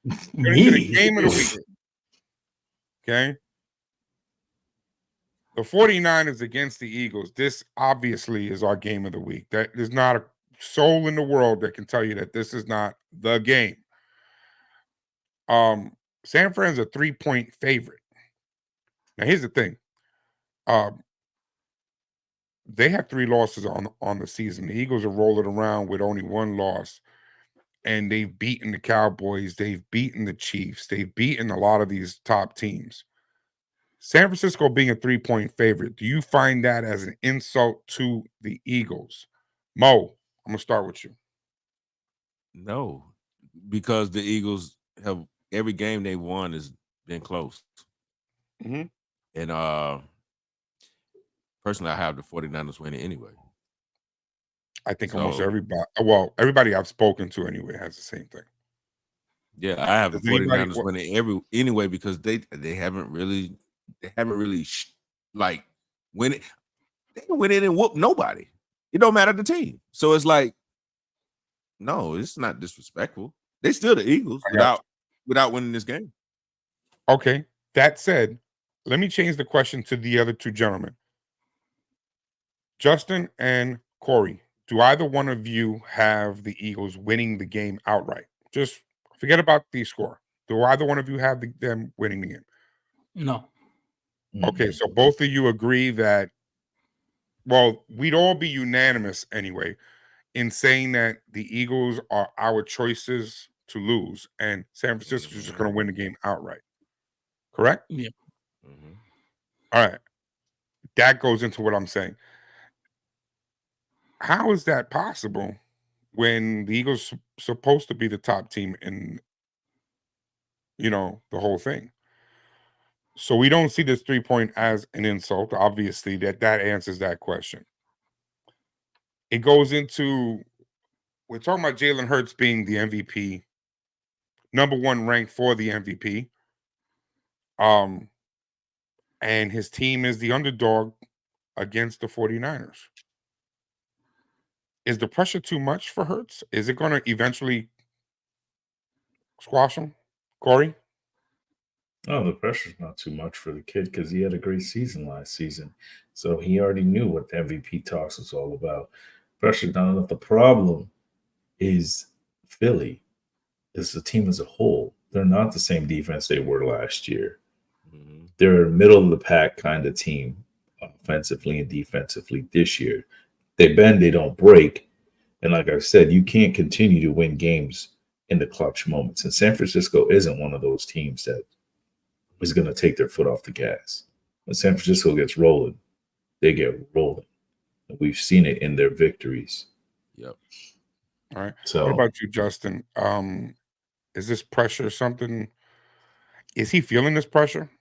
Get into the Me. game of the week. Okay. The 49ers against the Eagles. This obviously is our game of the week. There's not a soul in the world that can tell you that this is not the game. San Fran's a 3-point favorite. Now, here's the thing. They have 3 losses on the season. The Eagles are rolling around with only 1 loss, and they've beaten the Cowboys. They've beaten the Chiefs. They've beaten a lot of these top teams. San Francisco being a 3-point favorite, do you find that as an insult to the Eagles? Mo, I'm going to start with you. No, because the Eagles have every game they won has been close. Mm-hmm. And personally, I have the 49ers winning anyway. I think almost everybody I've spoken to anyway has the same thing. Yeah, I have the Does anybody 49ers winning anyway because they haven't really like win it. They can win it and whoop nobody. It don't matter the team. So it's like, no, it's not disrespectful. They still the Eagles without winning this game. Okay. That said, let me change the question to the other 2 gentlemen. Justin and Corey, do either one of you have the Eagles winning the game outright? Just forget about the score. Do either one of you have them winning the game? No. Okay, so both of you agree that, well, we'd all be unanimous anyway in saying that the Eagles are our choices to lose, and San Francisco is just going to win the game outright. Correct? Yeah. Mm-hmm. All right. That goes into what I'm saying. How is that possible when the Eagles supposed to be the top team in, the whole thing? So we don't see this 3-point as an insult. Obviously, that answers that question. It goes into, we're talking about Jalen Hurts being the MVP, number 1 ranked for the MVP. And his team is the underdog against the 49ers. Is the pressure too much for Hurts? Is it going to eventually squash him? Corey? Oh, the pressure's not too much for the kid because he had a great season last season. So he already knew what the MVP talks was all about. Pressure's not enough. The problem is Philly is the team as a whole. They're not the same defense they were last year. Mm-hmm. They're a middle of the pack kind of team, offensively and defensively this year. They bend, they don't break. And like I said, you can't continue to win games in the clutch moments. And San Francisco isn't one of those teams that is going to take their foot off the gas. When San Francisco gets rolling, they get rolling. And we've seen it in their victories. Yep. All right. So what about you, Justin? Is this pressure something? Is he feeling this pressure?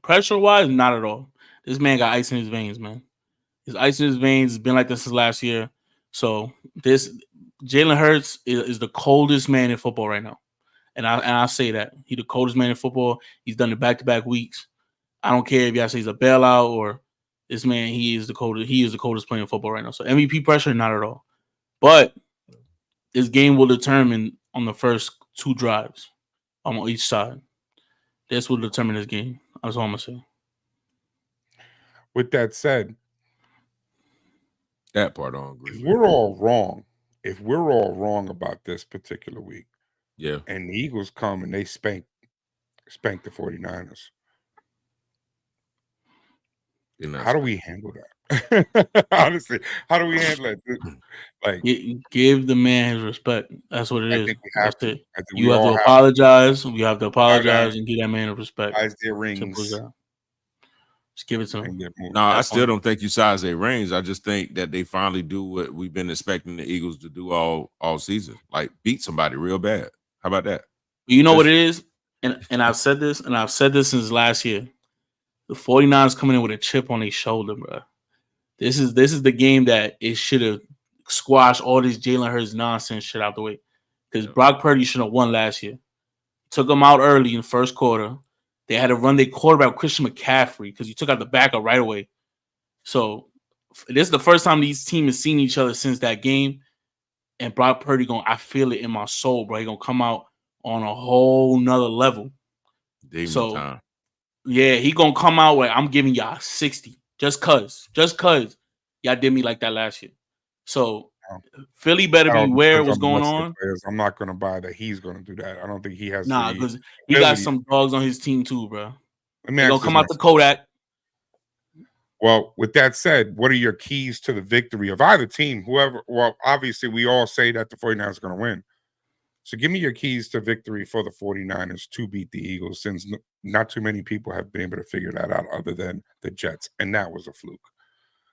Pressure wise, not at all. This man got ice in his veins, man. His ice in his veins has been like this since last year. So this Jalen Hurts is the coldest man in football right now. And I say that. He's the coldest man in football. He's done it back-to-back weeks. I don't care if y'all say he's a bailout or this man, he is the coldest player in football right now. So MVP pressure, not at all. But this game will determine on the first 2 drives on each side. This will determine this game. That's all I'm gonna say. With that said, That part I don't agree if with. we're all wrong about this particular week, Yeah. and the Eagles come and they spank the 49ers, how do we handle that? Honestly, how do we handle it? Like, give the man his respect. That's what it I is. think we have That's to. it. I think You we have to all have apologize. We have to apologize to and give that man a respect. size their Simple as rings that. Just give it to him. and get moved. No, I still don't think you size their range. I just think that they finally do what we've been expecting the Eagles to do all season, like beat somebody real bad. How about that? You know what it is? And I've said this since last year. The 49ers coming in with a chip on their shoulder, bro. This is the game that it should have squashed all this Jalen Hurts nonsense shit out the way. Because Brock Purdy should have won last year. Took him out early in the first quarter. They had to run their quarterback, Christian McCaffrey, because you took out the backup right away. So this is the first time these teams have seen each other since that game. And Brock Purdy I feel it in my soul, bro. He gonna come out on a whole nother level. Demon So time. yeah, he gonna come out where I'm giving y'all 60 just cause y'all did me like that last year. So Philly better That be all aware of depends what's on the going rest of the on. players. I'm not going to buy that he's going to do that. I don't think he has Nah, the because he got ability. some dogs on his team too, bro. Let me They ask gonna you this come out next. the Kodak. Well, with that said, what are your keys to the victory of either team? Whoever, well, obviously, we all say that the 49ers are going to win. So give me your keys to victory for the 49ers to beat the Eagles, since not too many people have been able to figure that out other than the Jets, and that was a fluke.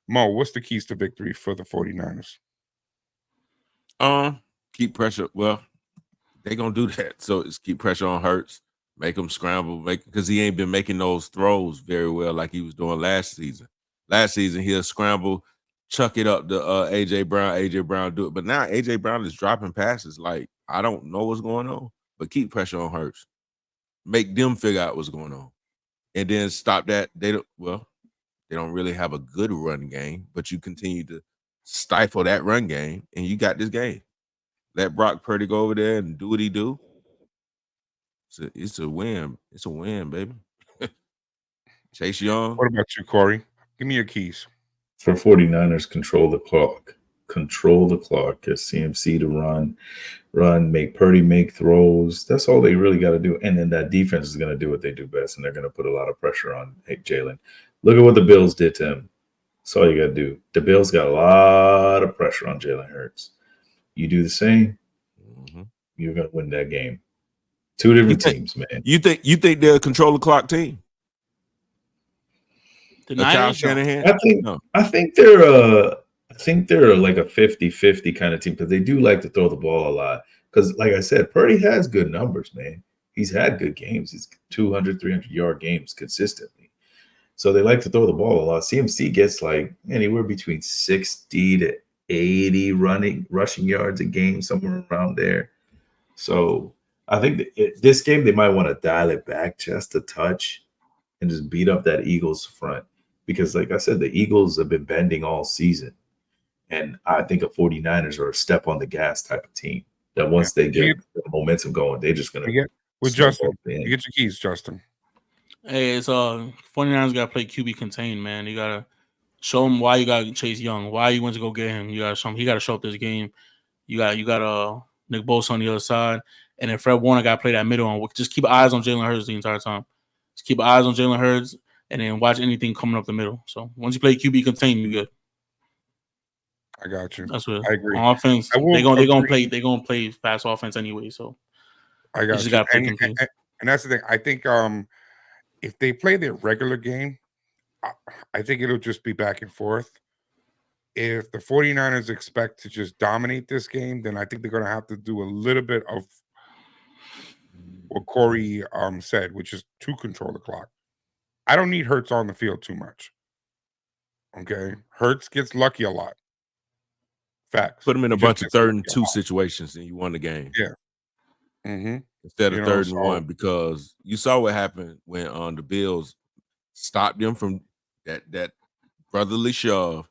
Mo, what's the keys to victory for the 49ers? Keep pressure. Well, they gonna do that. So it's keep pressure on Hurts, make him scramble, because he ain't been making those throws very well like he was doing last season. Last season he'll scramble, chuck it up to AJ Brown. AJ Brown do it, but now AJ Brown is dropping passes. Like, I don't know what's going on, but keep pressure on Hurts. Make them figure out what's going on, and then stop that. They don't really have a good run game, but you continue to stifle that run game, and you got this game. Let Brock Purdy go over there and do what he do. It's a win. It's a win, baby. Chase Young. What about you, Corey? Give me your keys. For 49ers, control the clock. Control the clock. Get CMC to run, make Purdy make throws. That's all they really got to do. And then that defense is going to do what they do best, and they're going to put a lot of pressure on Jalen. Look at what the Bills did to him. That's all you got to do. The Bills got a lot of pressure on Jalen Hurts. You do the same, you're going to win that game. Two different teams, man. You think they're a control the clock team? The Kyle Niners, Shanahan? I think they're like a 50-50 kind of team, because they do like to throw the ball a lot. Because like I said, Purdy has good numbers, man. He's had good games. He's 200, 300-yard games consistently. So they like to throw the ball a lot. CMC gets like anywhere between 60 to 80 rushing yards a game, somewhere around there. So I think this game they might want to dial it back just a touch and just beat up that Eagles front. Because like I said, the Eagles have been bending all season. And I think the 49ers are a step on the gas type of team that once they get the momentum going, they're just going to get with Justin. You get your keys, Justin. Hey, it's 49ers gotta play QB contained, man. You gotta show him why you gotta Chase Young, why you went to go get him. You gotta show him he gotta show up this game. You got Nick Bosa on the other side, and then Fred Warner gotta play that middle on. Just keep eyes on Jalen Hurts the entire time. Just keep eyes on Jalen Hurts, and then watch anything coming up the middle. So once you play QB contained, you good. I got you. That's what I agree. on offense. They're gonna play fast offense anyway. So I got you. And that's the thing. I think if they play their regular game, I think it'll just be back and forth. If the 49ers expect to just dominate this game, then I think they're going to have to do a little bit of what Corey said, which is to control the clock. I don't need Hurts on the field too much. Okay? Hurts gets lucky a lot. Facts. Put him in a bunch of 3rd and 2 situations, and you won the game. Yeah. Mm-hmm. Instead of 3rd and 1, because you saw what happened when the Bills stopped them from that brotherly shove.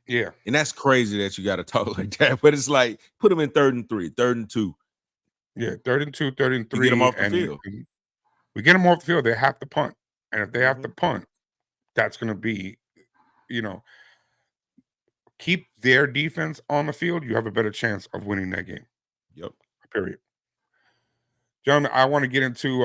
Yeah. And that's crazy that you got to talk like that. But it's like, put them in 3rd and 3, 3rd and 2. Yeah, 3rd and 2, 3rd and 3. Get them off the field. We get them off the field, they have to punt. And if they have to punt, that's going to be, keep their defense on the field, you have a better chance of winning that game. Yep. Period. Gentlemen, I want to get into